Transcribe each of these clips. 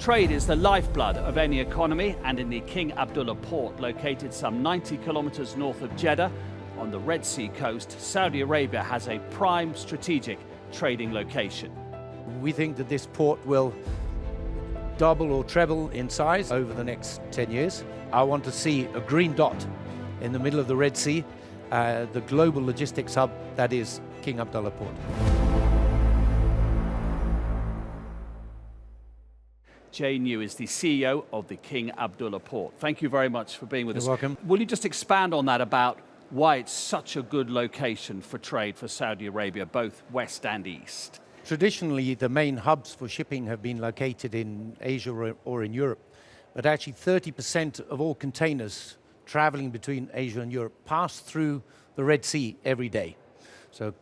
Trade is the lifeblood of any economy, and in the King Abdullah Port, located some 90 kilometers north of Jeddah, on the Red Sea coast, Saudi Arabia has a prime strategic trading location. We think that this port will double or treble in size over the next 10 years. I want to see a green dot in the middle of the Red Sea, the global logistics hub that is King Abdullah Port. Jay New is the CEO of the King Abdullah Port. Thank you very much for being with us. You're welcome. Will you just expand on that about why it's such a good location for trade for Saudi Arabia, both west and east? Traditionally, the main hubs for shipping have been located in Asia or in Europe, but actually 30% of all containers traveling between Asia and Europe pass through the Red Sea every day. So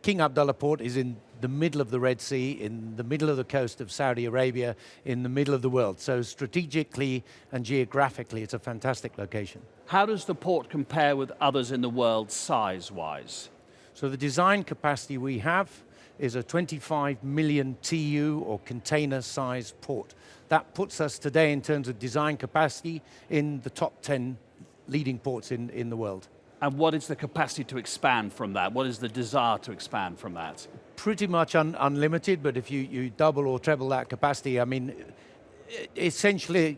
King Abdullah Port is in the middle of the Red Sea, in the middle of the coast of Saudi Arabia, in the middle of the world. So strategically and geographically, it's a fantastic location. How does the port compare with others in the world size-wise? So the design capacity we have is a 25 million TEU or container-sized port. That puts us today in terms of design capacity in the top 10 leading ports in the world. And what is the capacity to expand from that? What is the desire to expand from that? Pretty much unlimited, but if you double or treble that capacity, I mean, essentially,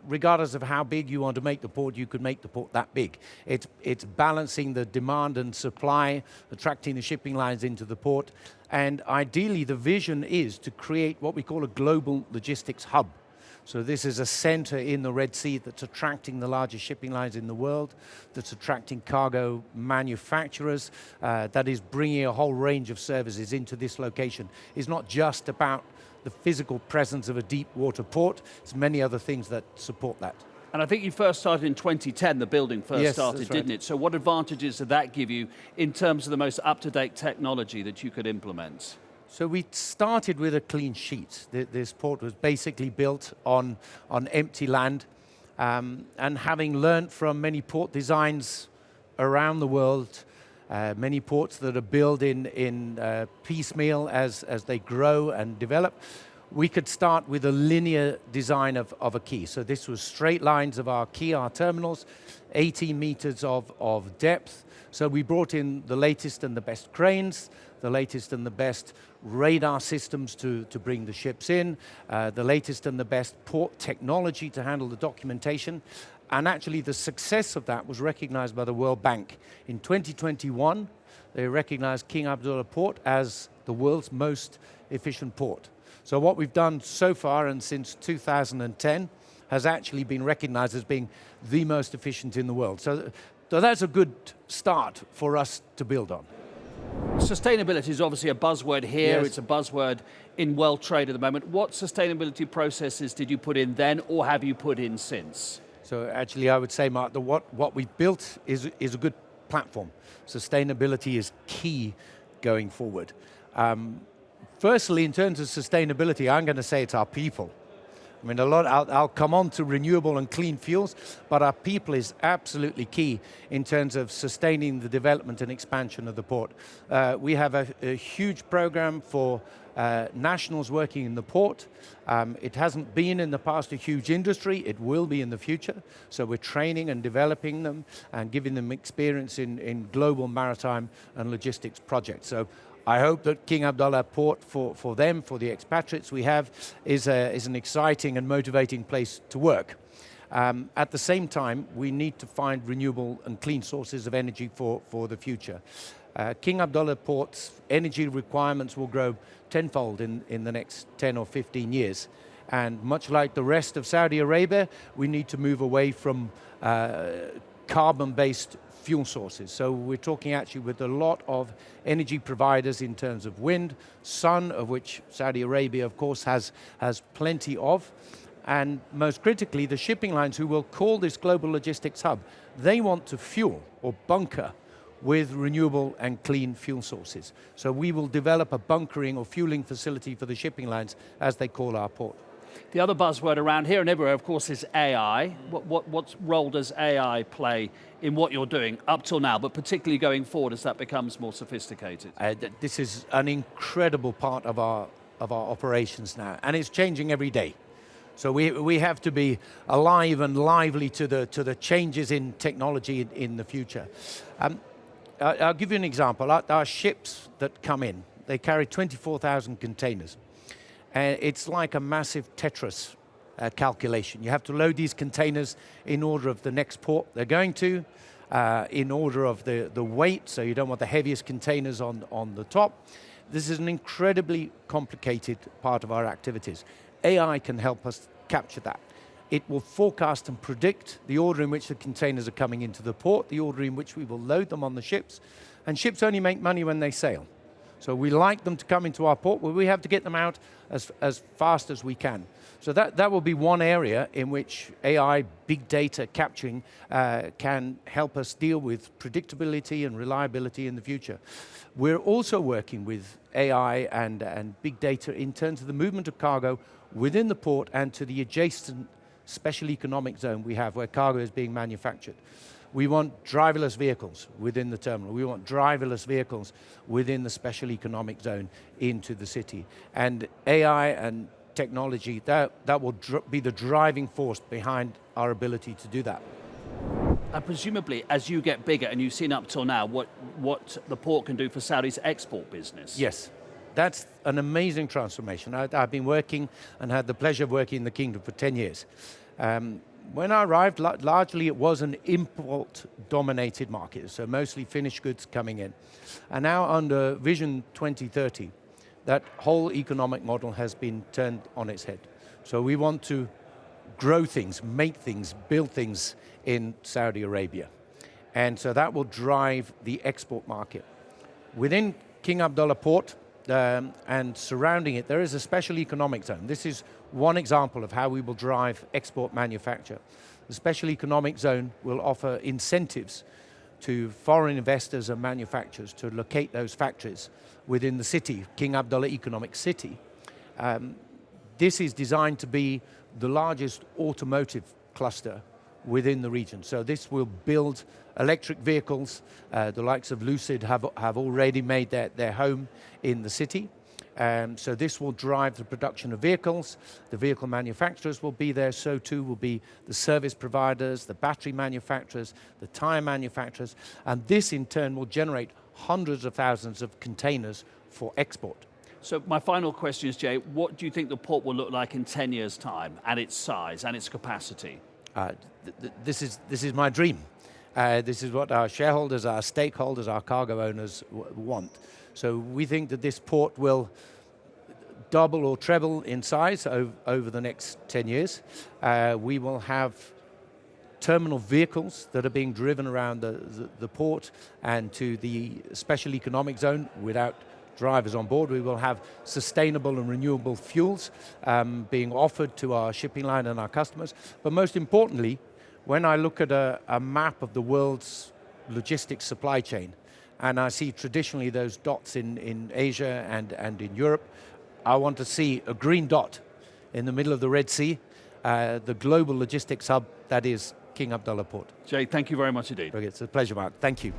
regardless of how big you want to make the port, you could make the port that big. It's balancing the demand and supply, attracting the shipping lines into the port, and ideally the vision is to create what we call a global logistics hub. So this is a center in the Red Sea that's attracting the largest shipping lines in the world, that's attracting cargo manufacturers, that is bringing a whole range of services into this location. It's not just about the physical presence of a deep water port, it's many other things that support that. And I think you first started in 2010, the building first started, didn't it? So what advantages did that give you in terms of the most up-to-date technology that you could implement? So we started with a clean sheet. This port was basically built on empty land, and having learned from many port designs around the world, many ports that are built in piecemeal as they grow and develop, we could start with a linear design of a quay. So this was straight lines of our quay, our terminals, 18 meters of depth. So we brought in the latest and the best cranes, the latest and the best radar systems to bring the ships in, the latest and the best port technology to handle the documentation. And actually the success of that was recognized by the World Bank. In 2021, they recognized King Abdullah Port as the world's most efficient port. So what we've done so far, and since 2010, has actually been recognized as being the most efficient in the world. So that's a good start for us to build on. Sustainability is obviously a buzzword here. Yes. It's a buzzword in world trade at the moment. What sustainability processes did you put in then, or have you put in since? So actually, I would say, Mark, that what we've built is a good platform. Sustainability is key going forward. Firstly, in terms of sustainability, I'm going to say it's our people. I mean, I'll come on to renewable and clean fuels, but our people is absolutely key in terms of sustaining the development and expansion of the port. We have a huge program for nationals working in the port. It hasn't been in the past a huge industry, it will be in the future. So we're training and developing them and giving them experience in global maritime and logistics projects. So I hope that King Abdullah Port, for them, for the expatriates we have, is an exciting and motivating place to work. At the same time, we need to find renewable and clean sources of energy for the future. King Abdullah Port's energy requirements will grow tenfold in the next 10 or 15 years. And much like the rest of Saudi Arabia, we need to move away from carbon-based fuel sources. So we're talking actually with a lot of energy providers in terms of wind, sun, of which Saudi Arabia, of course, has plenty of. And most critically, the shipping lines who will call this global logistics hub, they want to fuel or bunker with renewable and clean fuel sources. So we will develop a bunkering or fueling facility for the shipping lines as they call our port. The other buzzword around here and everywhere, of course, is AI. What role does AI play in what you're doing up till now, but particularly going forward as that becomes more sophisticated? This is an incredible part of our operations now, and it's changing every day. So we have to be alive and lively to the changes in technology in the future. I'll give you an example. Our ships that come in, they carry 24,000 containers. And it's like a massive Tetris calculation. You have to load these containers in order of the next port they're going to, in order of the weight, so you don't want the heaviest containers on the top. This is an incredibly complicated part of our activities. AI can help us capture that. It will forecast and predict the order in which the containers are coming into the port, the order in which we will load them on the ships, and ships only make money when they sail. So we like them to come into our port, but we have to get them out as fast as we can. So that will be one area in which AI, big data capturing can help us deal with predictability and reliability in the future. We're also working with AI and big data in terms of the movement of cargo within the port and to the adjacent special economic zone we have where cargo is being manufactured. We want driverless vehicles within the terminal. We want driverless vehicles within the special economic zone into the city. And AI and technology, that will be the driving force behind our ability to do that. And presumably, as you get bigger, and you've seen up till now what the port can do for Saudi's export business. Yes, that's an amazing transformation. I've been working and had the pleasure of working in the Kingdom for 10 years. When I arrived, largely it was an import-dominated market, so mostly finished goods coming in. And now under Vision 2030, that whole economic model has been turned on its head. So we want to grow things, make things, build things in Saudi Arabia. And so that will drive the export market. Within King Abdullah Port and surrounding it, there is a special economic zone. This is one example of how we will drive export manufacture. The special economic zone will offer incentives to foreign investors and manufacturers to locate those factories within the city, King Abdullah Economic City. This is designed to be the largest automotive cluster within the region. So this will build electric vehicles. The likes of Lucid have already made their home in the city. So this will drive the production of vehicles. The vehicle manufacturers will be there, so too will be the service providers, the battery manufacturers, the tire manufacturers, and this in turn will generate hundreds of thousands of containers for export. So my final question is, Jay, what do you think the port will look like in 10 years' time, and its size and its capacity? This is my dream. This is what our shareholders, our stakeholders, our cargo owners want. So we think that this port will double or treble in size over the next 10 years. We will have terminal vehicles that are being driven around the port and to the special economic zone without drivers on board. We will have sustainable and renewable fuels being offered to our shipping line and our customers. But most importantly, when I look at a map of the world's logistics supply chain, and I see traditionally those dots in Asia and in Europe, I want to see a green dot in the middle of the Red Sea, the global logistics hub that is King Abdullah Port. Jay, thank you very much indeed. Okay, it's a pleasure, Mark. Thank you.